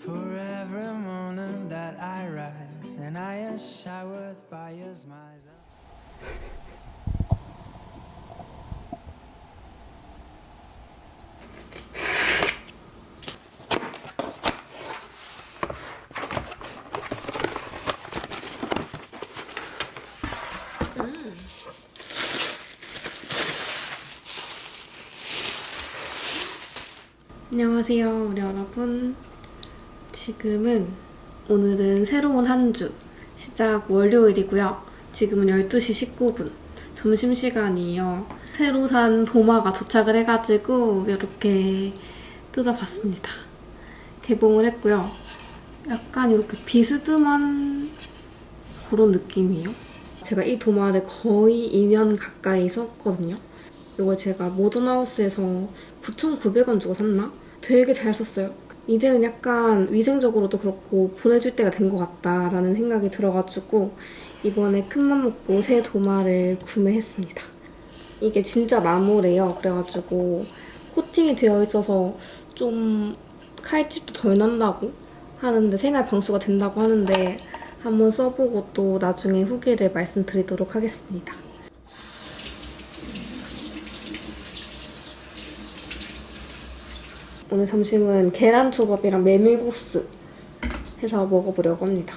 For every morning that I rise and I am showered by your smiles. 안녕하세요, 우리 여러분. 오늘은 새로운 한 주 시작 월요일이고요. 지금은 12시 19분 점심시간이에요. 새로 산 도마가 도착을 해가지고 이렇게 뜯어봤습니다. 개봉을 했고요. 약간 이렇게 비스듬한 그런 느낌이에요. 제가 이 도마를 거의 2년 가까이 썼거든요. 이거 제가 모던하우스에서 9,900원 주고 샀나? 되게 잘 썼어요. 이제는 약간 위생적으로도 그렇고 보내줄 때가 된 것 같다라는 생각이 들어가지고 이번에 큰맘 먹고 새 도마를 구매했습니다. 이게 진짜 나무래요. 그래가지고 코팅이 되어 있어서 좀 칼집도 덜 난다고 하는데 생활 방수가 된다고 하는데 한번 써보고 또 나중에 후기를 말씀드리도록 하겠습니다. 오늘 점심은 계란초밥이랑 메밀국수 해서 먹어보려고 합니다.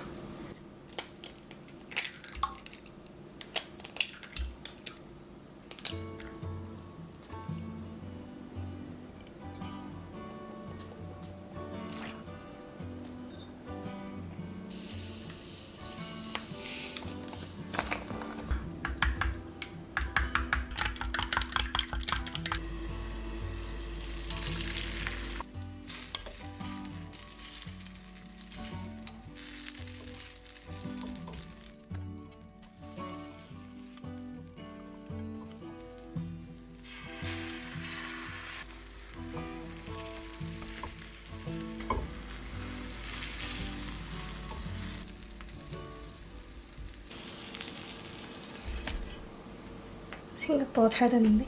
생각보다 잘 됐는데?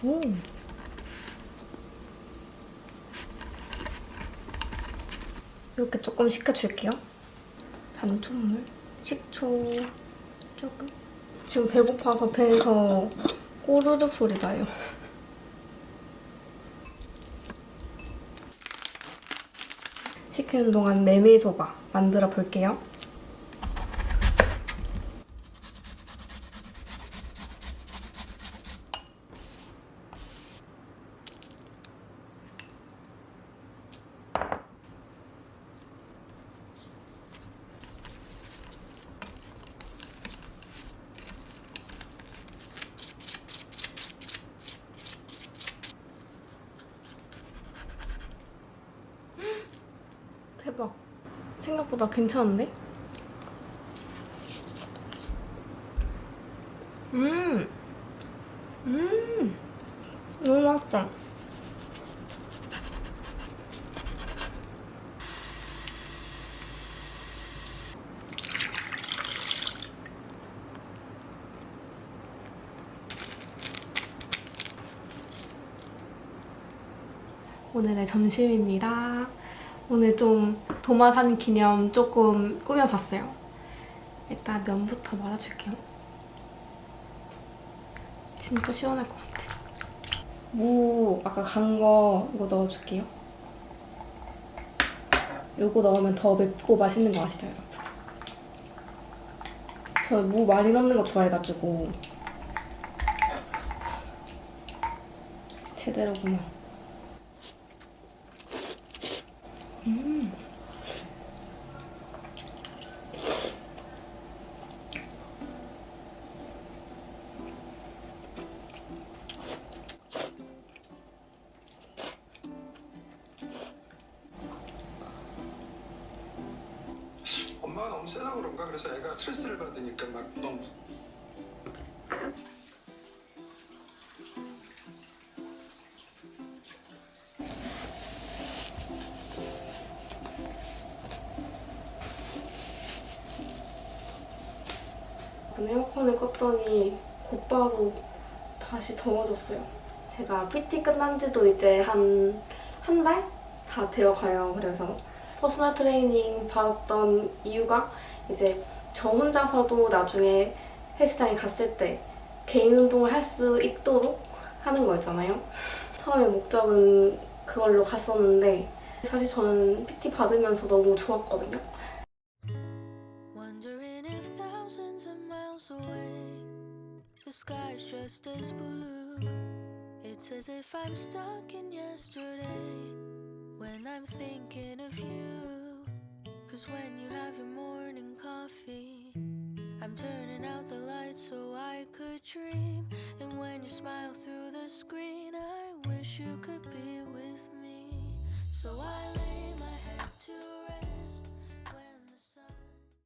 오. 이렇게 조금 식혀줄게요. 단촛물, 식초 조금. 지금 배고파서 배에서 꼬르륵 소리 나요. 식히는 동안 메밀소바 만들어 볼게요. 대박. 생각보다 괜찮은데? 너무 맛있다. 오늘의 점심입니다. 오늘 좀 도마 산 기념 조금 꾸며봤어요. 일단 면부터 말아줄게요. 진짜 시원할 것 같아. 무 아까 간 거 이거 넣어줄게요. 이거 넣으면 더 맵고 맛있는 거 아시죠, 여러분? 저 무 많이 넣는 거 좋아해가지고 제대로구나. 엄마가 너무 세다 그런가? 그래서 애가 스트레스를 받으니까 막 너무 에어컨을 껐더니 곧바로 다시 더워졌어요. 제가 PT 끝난 지도 이제 한 달? 다 되어가요. 그래서 퍼스널 트레이닝 받았던 이유가 이제 저 혼자서도 나중에 헬스장에 갔을 때 개인 운동을 할 수 있도록 하는 거였잖아요. 처음에 목적은 그걸로 갔었는데 사실 저는 PT 받으면서 너무 좋았거든요. Wondering if thousands of miles away the sky's just as blue. It's as if I'm stuck in yesterday when I'm thinking of you. 'Cause when you have your morning coffee, I'm turning out the lights so I could dream. And when you smile through the screen, I wish you could be with me. So I lay my head to rest when the sun.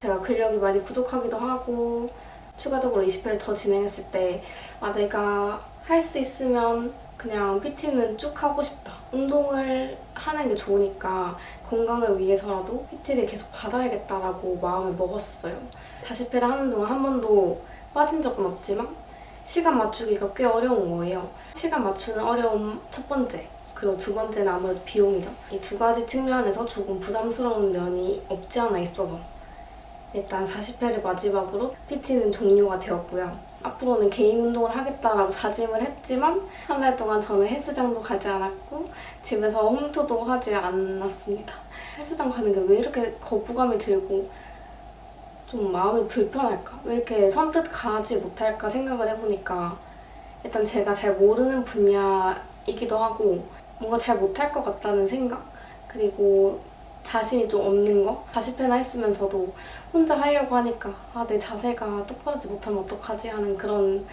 제가 근력이 많이 부족하기도 하고 추가적으로 20회를 더 진행했을 때 내가 할 수 있으면 그냥 PT는 쭉 하고 싶다. 운동을 하는 게 좋으니까 건강을 위해서라도 PT를 계속 받아야겠다라고 마음을 먹었었어요. 40회를 하는 동안 한 번도 빠진 적은 없지만 시간 맞추기가 꽤 어려운 거예요. 시간 맞추는 어려움 첫 번째, 그리고 두 번째는 아무래도 비용이죠. 이 두 가지 측면에서 조금 부담스러운 면이 없지 않아 있어서 일단 40회를 마지막으로 PT는 종료가 되었고요. 앞으로는 개인 운동을 하겠다라고 다짐을 했지만 한 달 동안 저는 헬스장도 가지 않았고 집에서 홈트도 하지 않았습니다. 헬스장 가는 게 왜 이렇게 거부감이 들고 좀 마음이 불편할까? 왜 이렇게 선뜻 가지 못할까 생각을 해보니까 일단 제가 잘 모르는 분야이기도 하고 뭔가 잘 못할 것 같다는 생각? 그리고 자신이 좀 없는 거? 40회나 했으면서도 혼자 하려고 하니까 내 자세가 똑바르지 못하면 어떡하지 하는 그런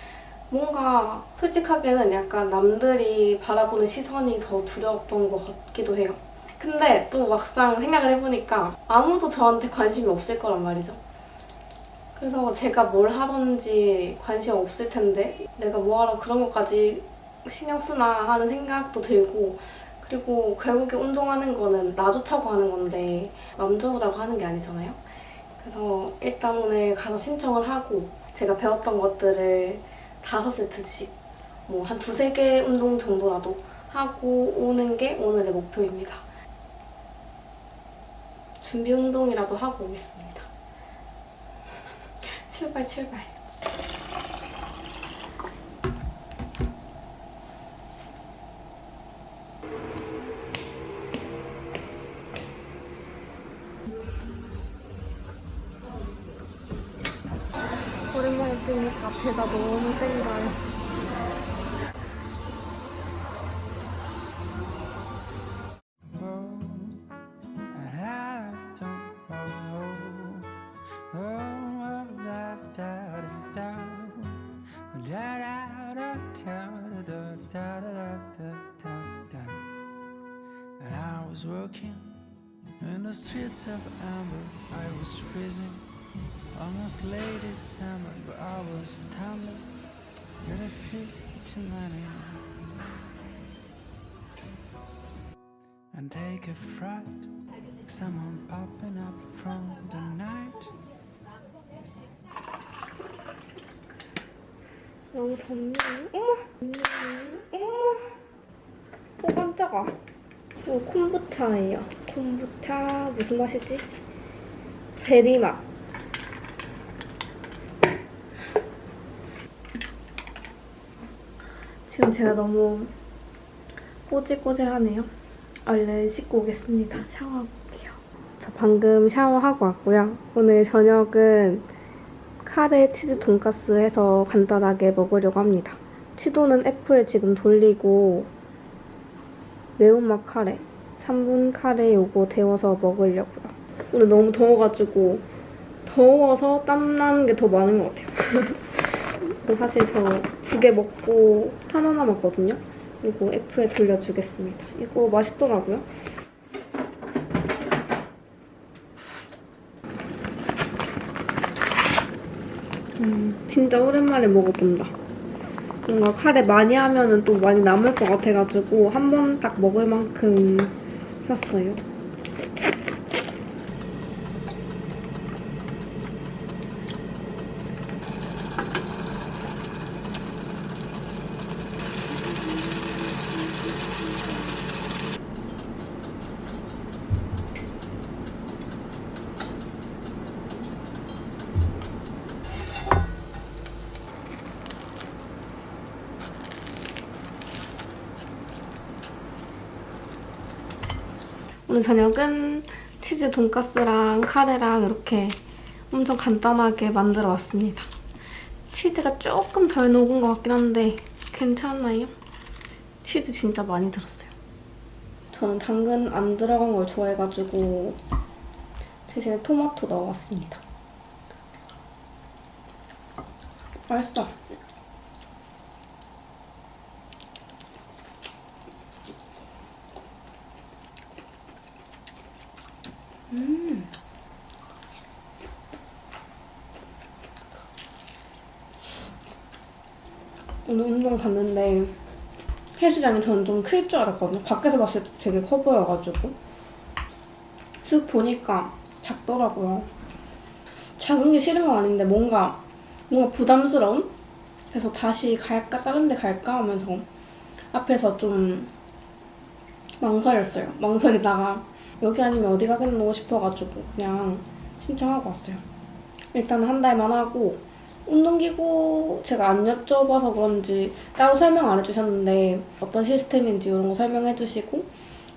뭔가 솔직하게는 약간 남들이 바라보는 시선이 더 두려웠던 것 같기도 해요. 근데 또 막상 생각을 해보니까 아무도 저한테 관심이 없을 거란 말이죠. 그래서 제가 뭘 하던지 관심 없을 텐데 내가 뭐하러 그런 것까지 신경 쓰나 하는 생각도 들고 그리고 결국에 운동하는 거는 나 좋자고 하는 건데 맘 좋으라고 하는 게 아니잖아요. 그래서 일단 오늘 가서 신청을 하고 제가 배웠던 것들을 5세트씩 뭐 한 2-3개 운동 정도라도 하고 오는 게 오늘의 목표입니다. 준비 운동이라도 하고 오겠습니다. 출발. 오랜만에 뛰니까 배가 너무 땡겨요. And I was working in the streets of Amber. I was freezing, almost late December, but I was standing in a feet too many. And take a fright, someone popping up from the night. 너무 덥네. 어머! 깜짝아. 이거 콤부차예요. 콤부차 무슨 맛이지? 베리맛. 지금 제가 너무 꼬질꼬질하네요. 얼른 씻고 오겠습니다. 샤워하고 올게요. 저 방금 샤워하고 왔고요. 오늘 저녁은 카레 치즈 돈가스 해서 간단하게 먹으려고 합니다. 치도는 F에 지금 돌리고 매운맛 카레, 3분 카레 요거 데워서 먹으려고요. 오늘 너무 더워가지고 더워서 땀나는 게 더 많은 것 같아요. 사실 저 2개 먹고 하나 남았거든요. 이거 F에 돌려주겠습니다. 이거 맛있더라고요. 진짜 오랜만에 먹어본다. 뭔가 카레 많이 하면은 또 많이 남을 것 같아가지고 한 번 딱 먹을 만큼 샀어요. 오늘 저녁은 치즈 돈까스랑 카레랑 이렇게 엄청 간단하게 만들어 왔습니다. 치즈가 조금 덜 녹은 것 같긴 한데 괜찮나요? 치즈 진짜 많이 들었어요. 저는 당근 안 들어간 걸 좋아해가지고 대신에 토마토 넣어왔습니다. 맛있어. 오늘 운동 갔는데 헬스장이 저는 좀 클 줄 알았거든요. 밖에서 봤을 때 되게 커 보여가지고 쓱 보니까 작더라고요. 작은 게 싫은 건 아닌데 뭔가 부담스러운? 그래서 다시 갈까 다른 데 갈까 하면서 앞에서 좀 망설였어요. 망설이다가 여기 아니면 어디 가겠노 싶어가지고 그냥 신청하고 왔어요. 일단 한 달만 하고 운동기구 제가 안 여쭤봐서 그런지 따로 설명 안 해주셨는데 어떤 시스템인지 이런 거 설명해주시고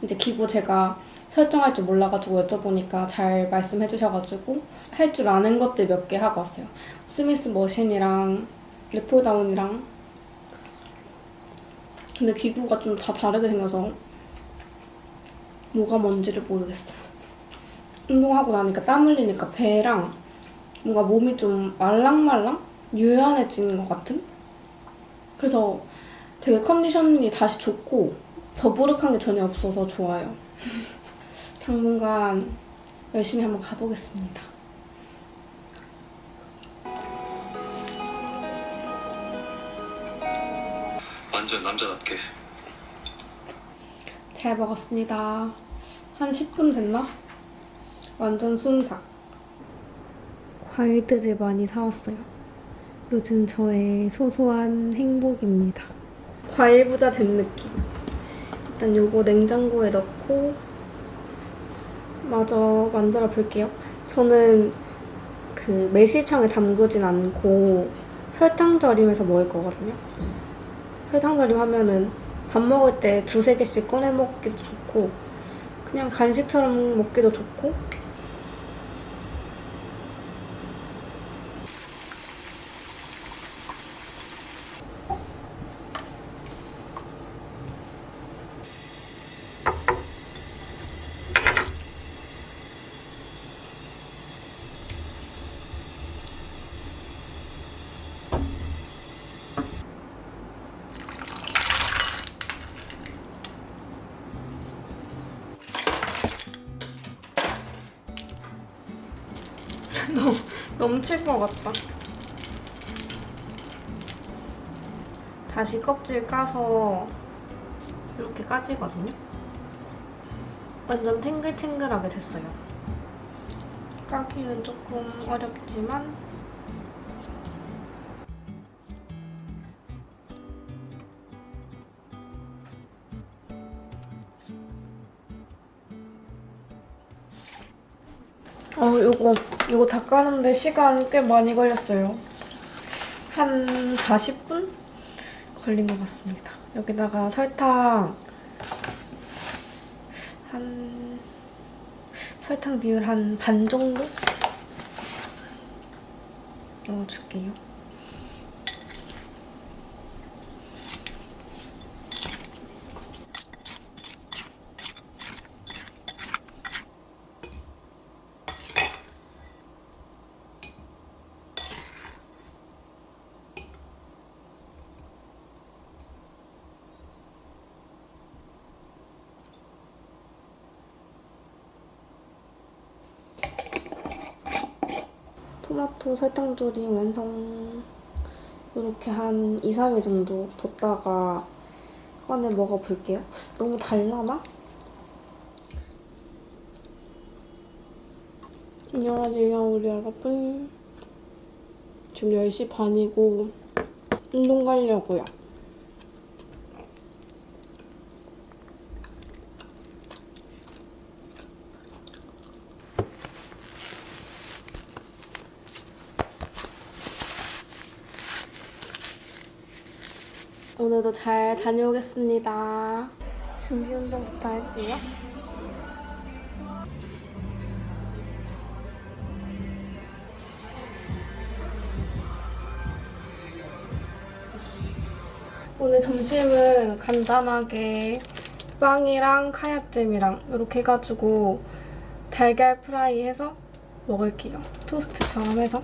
이제 기구 제가 설정할 줄 몰라가지고 여쭤보니까 잘 말씀해주셔가지고 할 줄 아는 것들 몇 개 하고 왔어요. 스미스 머신이랑 랩폴다운이랑. 근데 기구가 좀 다 다르게 생겨서 뭐가 뭔지를 모르겠어요. 운동하고 나니까 땀 흘리니까 배랑 뭔가 몸이 좀 말랑말랑? 유연해지는 것 같은? 그래서 되게 컨디션이 다시 좋고 더부룩한 게 전혀 없어서 좋아요. 당분간 열심히 한번 가보겠습니다. 완전 남자답게. 잘 먹었습니다. 한 10분 됐나? 완전 순삭. 과일들을 많이 사왔어요. 요즘 저의 소소한 행복입니다. 과일 부자 된 느낌. 일단 요거 냉장고에 넣고 마저 만들어 볼게요. 저는 그 매실청에 담그진 않고 설탕 절임해서 먹을 거거든요. 설탕 절임 하면은 밥 먹을 때 2-3개씩 꺼내 먹기도 좋고 그냥 간식처럼 먹기도 좋고. 넘칠 것 같다. 다시 껍질 까서 이렇게 까지거든요. 완전 탱글탱글하게 됐어요. 까기는 조금 어렵지만 요거 다 까는데 시간 꽤 많이 걸렸어요. 한 40분 걸린 것 같습니다. 여기다가 설탕 비율 한 반 정도 넣어줄게요. 토마토 설탕 조림 완성. 이렇게 한 2-3일 정도 뒀다가 꺼내 먹어볼게요. 너무 달라나? 안녕하세요 우리 여러분. 지금 10시 반이고 운동 가려고요. 오늘도 잘 다녀오겠습니다. 준비 운동부터 할게요. 오늘 점심은 간단하게 빵이랑 카야잼이랑 이렇게 해가지고 달걀 프라이 해서 먹을게요. 토스트처럼 해서.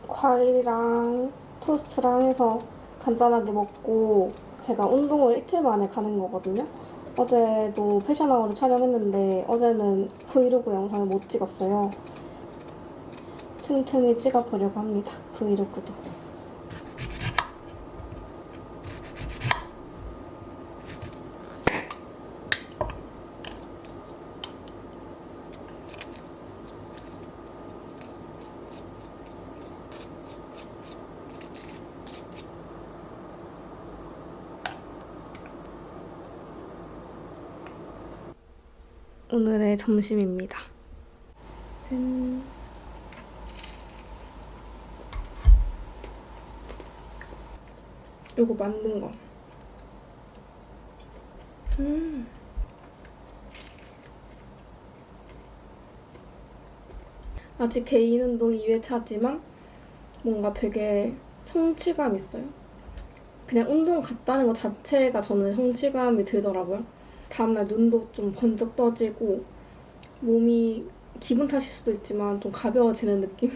과일이랑 토스트랑 해서 간단하게 먹고 제가 운동을 이틀 만에 가는 거거든요. 어제도 패션아워를 촬영했는데 어제는 브이로그 영상을 못 찍었어요. 틈틈이 찍어보려고 합니다. 브이로그도. 오늘의 점심입니다. 짠. 요거 만든 거. 아직 개인 운동 2회차지만 뭔가 되게 성취감 있어요. 그냥 운동 갔다는 것 자체가 저는 성취감이 들더라고요. 다음날 눈도 좀 번쩍 떠지고 몸이 기분 탓일 수도 있지만 좀 가벼워지는 느낌?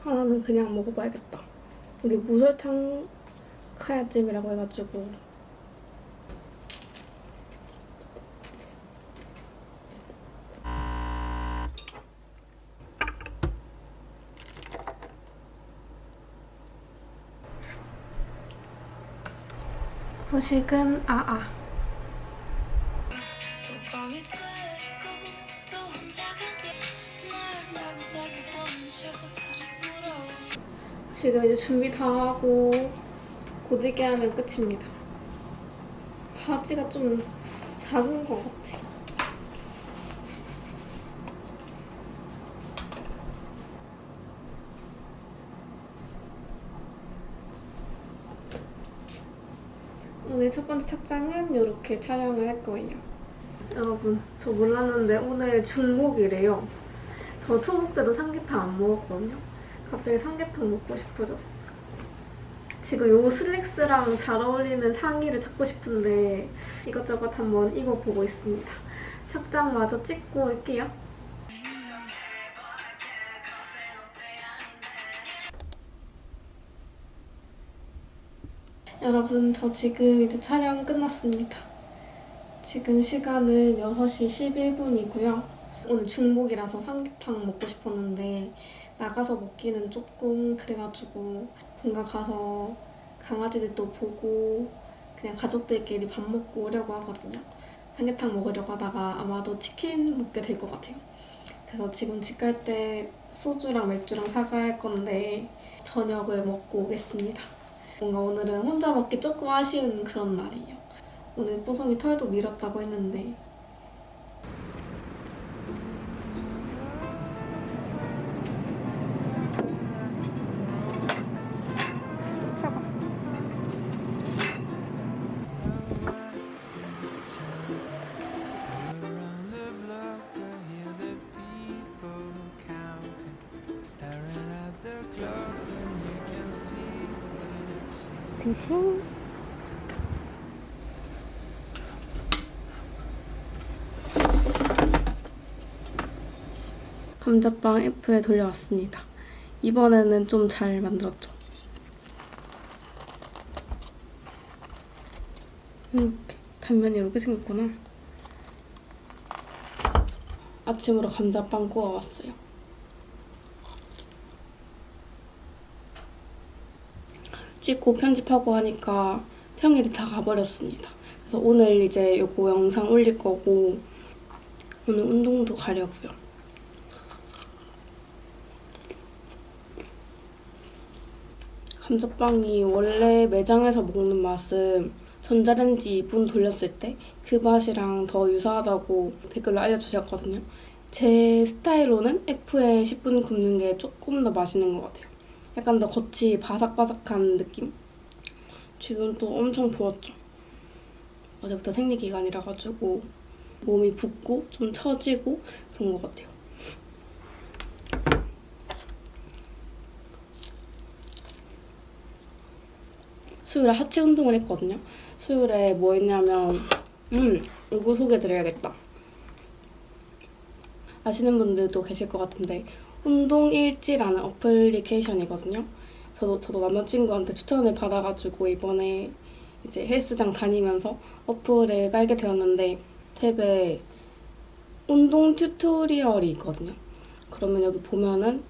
하나는 그냥 먹어봐야겠다. 이게 무설탕 카야찜이라고 해가지고 후식은 지금 이제 준비 다 하고 곧 얘기하면 끝입니다. 바지가 좀 작은 것 같아. 오늘 첫 번째 착장은 이렇게 촬영을 할 거예요. 여러분, 저 몰랐는데 오늘 중복이래요. 저 초복 때도 삼계탕 안 먹었거든요. 갑자기 삼계탕 먹고 싶어졌어. 지금 요 슬랙스랑 잘 어울리는 상의를 찾고 싶은데 이것저것 한번 입어보고 있습니다. 착장마저 찍고 올게요. 여러분, 저 지금 이제 촬영 끝났습니다. 지금 시간은 6시 11분이고요. 오늘 중복이라서 삼계탕 먹고 싶었는데 나가서 먹기는 조금 그래가지고 본가 가서 강아지들도 보고 그냥 가족들끼리 밥 먹고 오려고 하거든요. 삼계탕 먹으려고 하다가 아마도 치킨 먹게 될 것 같아요. 그래서 지금 집 갈 때 소주랑 맥주랑 사갈 건데 저녁을 먹고 오겠습니다. 뭔가 오늘은 혼자 먹기 조금 아쉬운 그런 날이에요. 오늘 뽀송이 털도 밀었다고 했는데 대신 감자빵 F에 돌려왔습니다. 이번에는 좀 잘 만들었죠. 이렇게 단면이 이렇게 생겼구나. 아침으로 감자빵 구워왔어요. 찍고 편집하고 하니까 평일이 다 가버렸습니다. 그래서 오늘 이제 요거 영상 올릴 거고 오늘 운동도 가려고요. 감자빵이 원래 매장에서 먹는 맛은 전자레인지 2분 돌렸을 때 그 맛이랑 더 유사하다고 댓글로 알려주셨거든요. 제 스타일로는 F에 10분 굽는 게 조금 더 맛있는 것 같아요. 약간 더 겉이 바삭바삭한 느낌? 지금 또 엄청 부었죠. 어제부터 생리기간이라 가지고 몸이 붓고 좀 처지고 그런 것 같아요. 수요일에 하체 운동을 했거든요. 수요일에 뭐 했냐면 이거 소개해드려야겠다. 아시는 분들도 계실 것 같은데 운동일지라는 어플리케이션이거든요. 저도 남자친구한테 추천을 받아가지고 이번에 이제 헬스장 다니면서 어플을 깔게 되었는데 탭에 운동 튜토리얼이 있거든요. 그러면 여기 보면은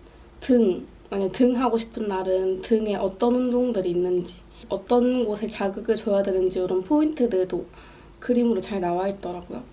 만약 등 하고 싶은 날은 등에 어떤 운동들이 있는지, 어떤 곳에 자극을 줘야 되는지 이런 포인트들도 그림으로 잘 나와 있더라고요.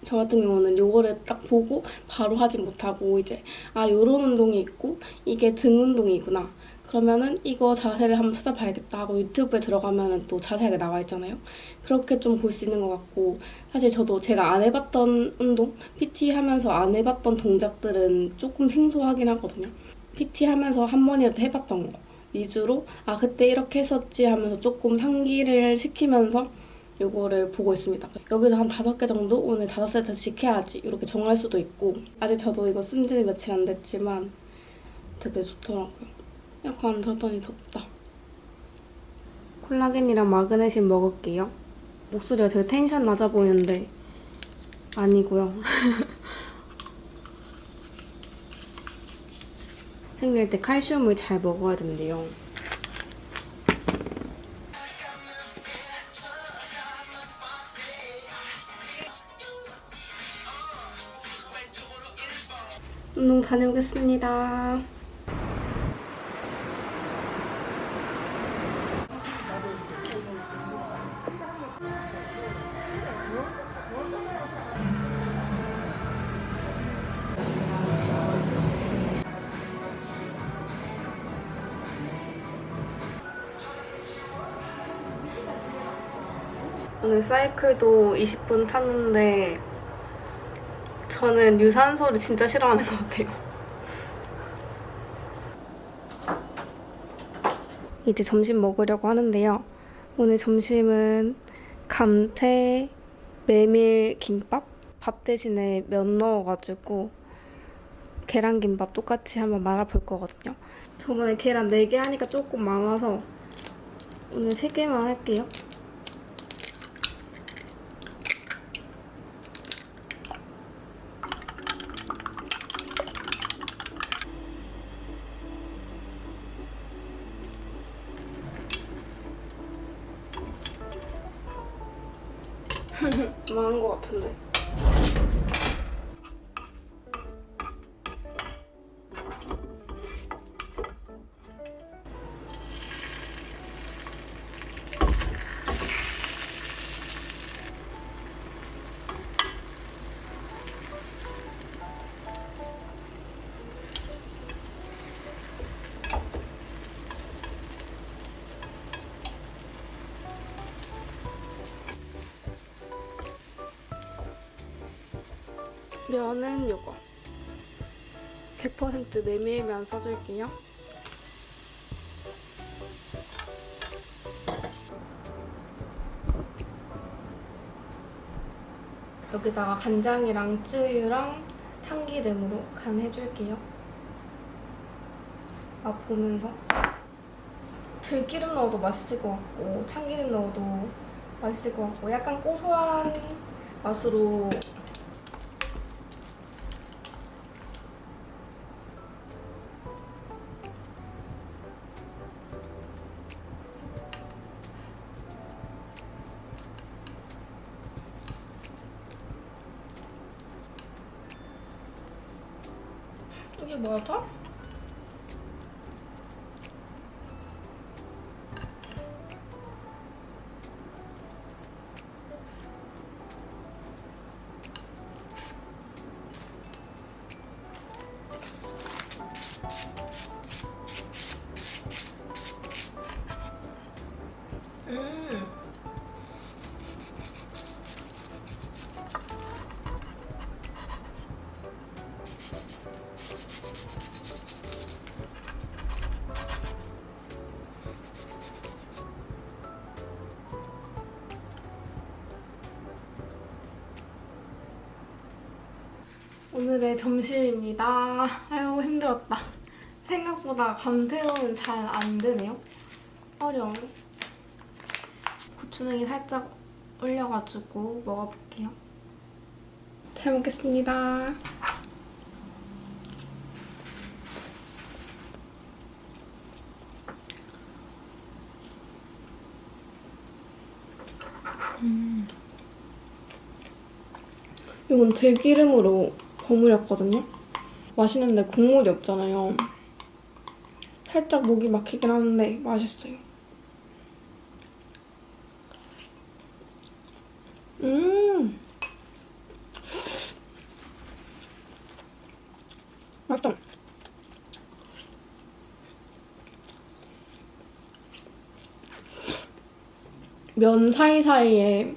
저 같은 경우는 요거를 딱 보고 바로 하지 못하고 이제 요런 운동이 있고 이게 등 운동이구나. 그러면은 이거 자세를 한번 찾아봐야겠다 하고 유튜브에 들어가면은 또 자세하게 나와 있잖아요. 그렇게 좀 볼 수 있는 것 같고 사실 저도 제가 안 해봤던 운동, PT 하면서 안 해봤던 동작들은 조금 생소하긴 하거든요. PT 하면서 한 번이라도 해봤던 거 위주로 그때 이렇게 했었지 하면서 조금 상기를 시키면서 요거를 보고 있습니다. 여기서 한 5개 정도 오늘 5세트씩 해야지 이렇게 정할 수도 있고 아직 저도 이거 쓴 지는 며칠 안 됐지만 되게 좋더라고요. 약간 들었더니 덥다. 콜라겐이랑 마그네슘 먹을게요. 목소리가 되게 텐션 낮아 보이는데 아니고요. 생리할 때 칼슘을 잘 먹어야 된대요. 운동 다녀오겠습니다. 오늘 사이클도 20분 탔는데 저는 유산소를 진짜 싫어하는 것 같아요. 이제 점심 먹으려고 하는데요. 오늘 점심은 감태 메밀 김밥? 밥 대신에 면 넣어가지고 계란김밥 똑같이 한번 말아볼 거거든요. 저번에 계란 4개 하니까 조금 많아서 오늘 3개만 할게요. 많은 것 같은데. 면은 요거 100% 메밀면 써줄게요. 여기다가 간장이랑 쯔유랑 참기름으로 간해줄게요. 맛 보면서 들기름 넣어도 맛있을 것 같고 참기름 넣어도 맛있을 것 같고 약간 고소한 맛으로 이게 맞아? 오늘의 점심입니다. 아유 힘들었다. 생각보다 감태우는 잘 안 되네요. 어려워. 고추냉이 살짝 올려가지고 먹어볼게요. 잘 먹겠습니다. 이건 들기름으로 버무렸거든요. 맛있는데 국물이 없잖아요. 살짝 목이 막히긴 하는데 맛있어요. 맛있다. 면 사이사이에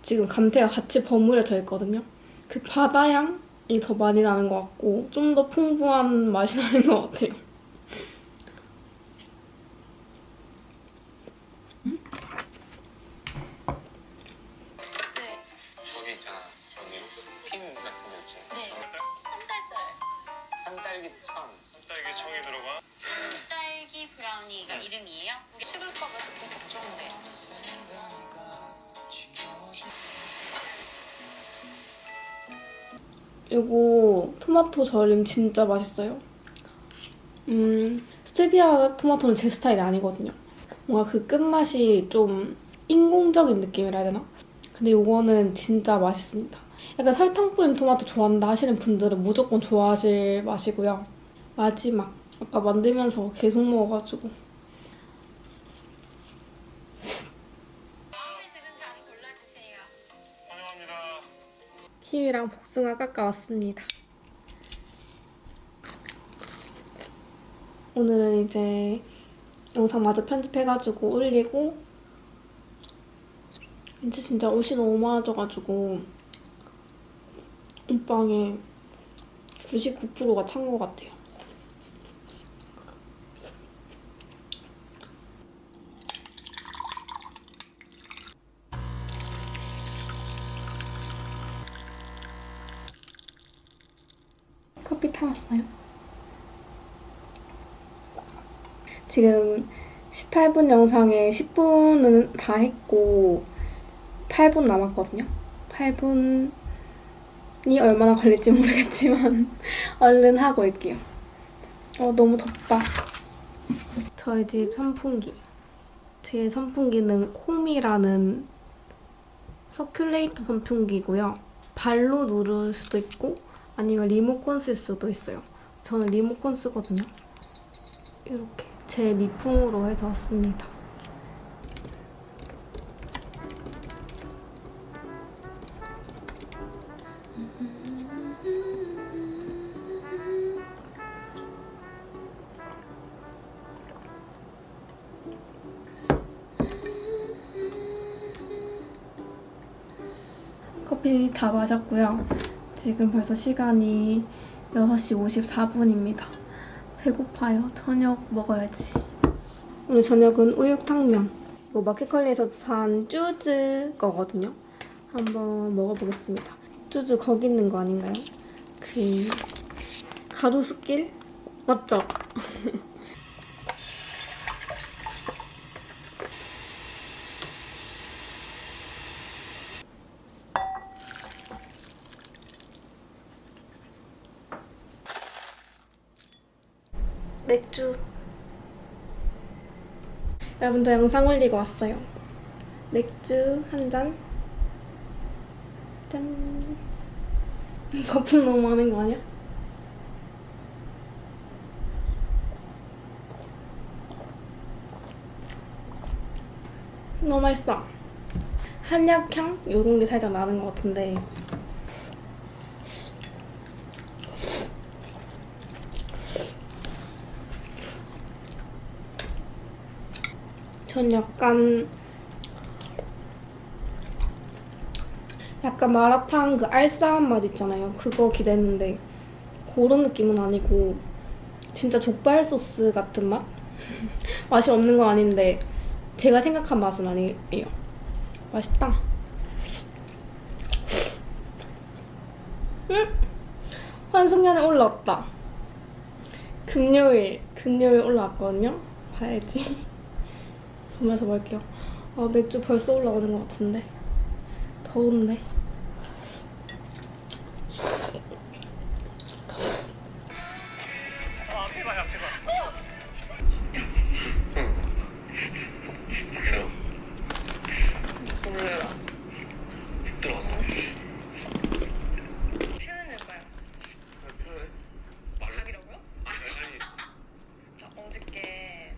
지금 감태가 같이 버무려져 있거든요. 그 바다향이 더 많이 나는 것 같고 좀 더 풍부한 맛이 나는 것 같아요. 저기 있잖아. 저기 핀 같은 거 있지. 네. 산딸기 청. 산딸기 청이 들어가? 딸기 브라우니가 이름이에요? 우리 식을까봐 조금 걱정돼. 이거 토마토 절임 진짜 맛있어요. 스테비아 토마토는 제 스타일이 아니거든요. 뭔가 그 끝맛이 좀 인공적인 느낌이라 해야 되나? 근데 이거는 진짜 맛있습니다. 약간 설탕 뿌린 토마토 좋아한다 하시는 분들은 무조건 좋아하실 맛이고요. 마지막 아까 만들면서 계속 먹어가지고 마음에 드는 잔 골라주세요. 환영합니다. 키위랑 복숭아 깎아왔습니다. 오늘은 이제 영상 마저 편집해가지고 올리고 이제 진짜 옷이 너무 많아져가지고 옷방에 99%가 찬 것 같아요. 커피 타왔어요. 지금 18분 영상에 10분은 다 했고 8분 남았거든요. 8분이 얼마나 걸릴지 모르겠지만 얼른 하고 올게요. 너무 덥다. 저희 집 선풍기. 제 선풍기는 콤이라는 서큘레이터 선풍기고요. 발로 누를 수도 있고 아니면 리모컨 쓸 수도 있어요. 저는 리모컨 쓰거든요. 이렇게 제 미풍으로 해서 왔습니다. 커피 다 마셨고요. 지금 벌써 시간이 6시 54분입니다. 배고파요. 저녁 먹어야지. 오늘 저녁은 우육탕면. 이거 마켓컬리에서 산 쭈즈 거거든요. 한번 먹어보겠습니다. 쭈즈 거기 있는 거 아닌가요? 그 가로수길? 맞죠? 맥주. 여러분, 저 영상 올리고 왔어요. 맥주 한 잔. 짠. 거품 너무 많은 거 아니야? 너무 맛있어. 한약향? 요런 게 살짝 나는 것 같은데 전 약간 마라탕 그 알싸한 맛 있잖아요. 그거 기대했는데 그런 느낌은 아니고 진짜 족발 소스 같은 맛? 맛이 없는 건 아닌데 제가 생각한 맛은 아니에요. 맛있다. 환승연애 올라왔다. 금요일 올라왔거든요. 봐야지. 보면서 볼게요. 맥주 벌써 올라오는 것 같은데. 더운데. 그래요? 몰라요. 들어갔어? 표현해봐요. 표현해? 말을? 자기라고요? 아니. 자, 어저께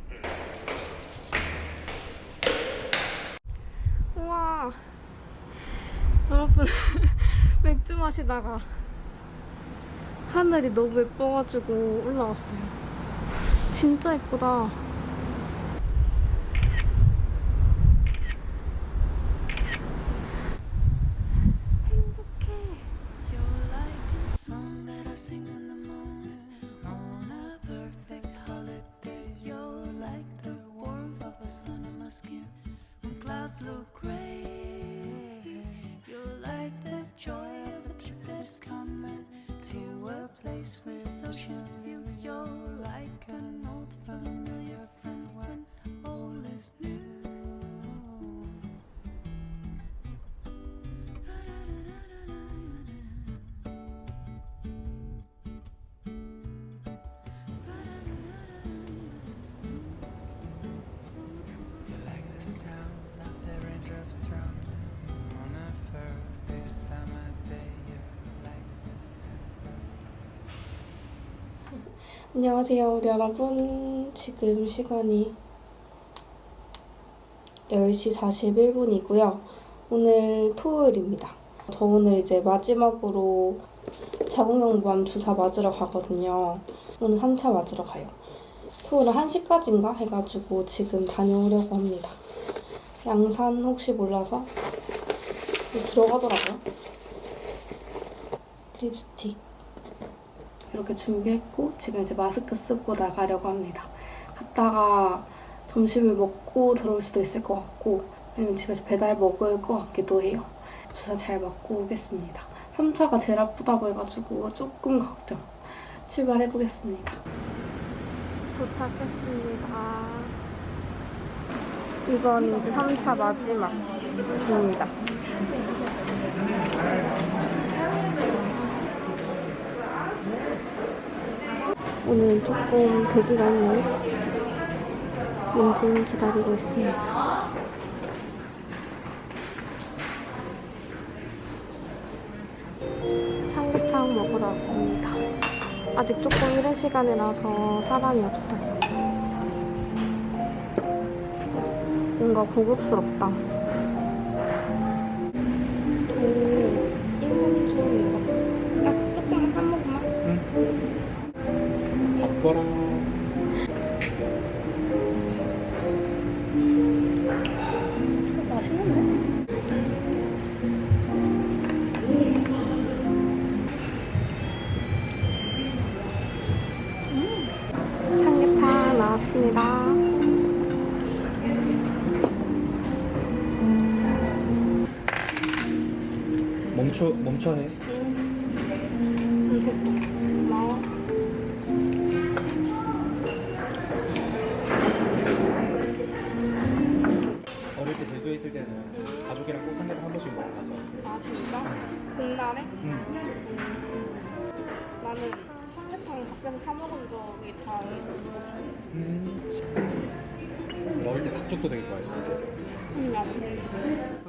우와. 여러분, 맥주 마시다가 하늘이 너무 예뻐가지고 올라왔어요. 진짜 예쁘다. You're like a song that I sing in the morning on a perfect holiday. You're like the warmth of the sun on my skin when clouds look gray. You're like the joy of a trip that is coming to a place with ocean view. You're like an old familiar friend when all is new. You like the sound of the raindrops drumming on a Thursday summer day. You like the scent of 안녕하세요, 여러분. 지금 시간이 10시 41분이고요. 오늘 토요일입니다. 저 오늘 이제 마지막으로 자궁경부암 주사 맞으러 가거든요. 오늘 3차 맞으러 가요. 토요일 1시까지인가 해가지고 지금 다녀오려고 합니다. 양산 혹시 몰라서 들어가더라고요. 립스틱 이렇게 준비했고 지금 이제 마스크 쓰고 나가려고 합니다. 갔다가 점심을 먹고 들어올 수도 있을 것 같고 아니면 집에서 배달 먹을 것 같기도 해요. 주사 잘 맞고 오겠습니다. 3차가 제일 아프다고 해가지고 조금 걱정. 출발해보겠습니다. 도착했습니다. 이번 이제 3차 마지막입니다. 오늘 조금 대기가 있네요. 민진 기다리고 있습니다. 삼계탕 먹으러 왔습니다. 아직 조금 이른 시간이라서 사람이 없어요. 뭔가 고급스럽다. 인삼주 이거. 나 조금 한 모금만. 거랑 맛있는데? 삼계탕 나왔습니다. 멈춰 해. 됐어. 고마워. 어릴 때 제주도에 있을 때는 가족이랑 꼭 삼계탕 한 번씩 먹고 갔어. 아 진짜? 공단에? 응. 나는 삼계탕 밖에서 사 먹은 적이 잘 어릴 때 닭죽도 되게 좋아했어. 나도.